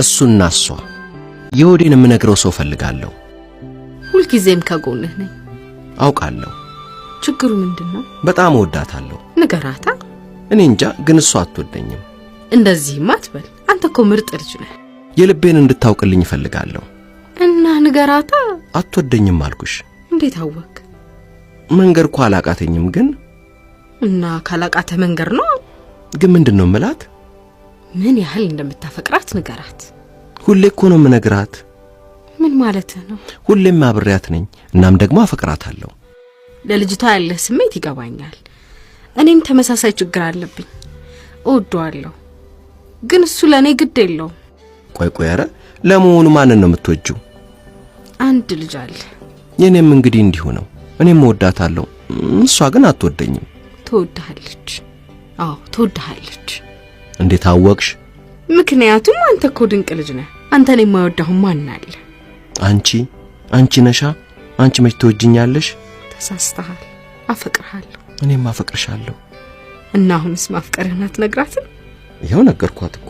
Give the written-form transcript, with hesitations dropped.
እሱና እሷ የወዴን የምነግረው ሰው ፈልጋለሁ። ሁልጊዜም ከጎንህ ነኝ አውቃለሁ። ችግሩ ምንድነው? በጣም ወዳታለሁ። ንገራታ። እኔ እንጃ ግን እሷ አትወደኝም። እንደዚህማ አትበል። አንተ እኮ ምርጥ ልጅ ነህ። የልቤን እንድታውቅልኝ ፈልጋለሁ። እና ንገራታ። አትወደኝም አልኩሽ። እንዴት አወቅ? መንገር እኮ አላቃተኝም ግን እና ካላቃተ መንገር ነው። ግን ምንድነው ምላት? ምን ያህል እንደምታፈቅራት ንገራት። ሁሌ እኮ ነው ምነግራት። ምን ማለት ነው? ሁሌም አብሬያት ነኝ እናም ደግሞ አፈቅራታለሁ። ለልጅቷ ያለ ስሜት ይገባኛል። እኔም ተመሳሳይ ችግር አለብኝ። እወደዋለሁ ግን እሱ ለኔ ግድ የለውም። ቆይ አረ ለመሆኑ ማንን ነው የምትወጂው? አንድ ልጅ አለ። የኔም እንግዲህ እንዲሁ ነው። እኔም እወዳታለሁ እሷ ግን አትወደኝም። ትወድሃለች። አዎ ትወድሃለች። እንዴት አወቅሽ? ምክንያቱም አንተ እኮ ድንቅ ልጅ ነህ። አንተን የማይወደው ማን አለ? አንቺ ነሻ። አንቺ መች ትወጂኛለሽ? ተሳስተሃል። አፈቅርሃለሁ። እኔም አፈቅርሻለሁ። እና አሁንስ ማፍቀርህን አትነግራትም? ይሄው ነገርኳት እኮ።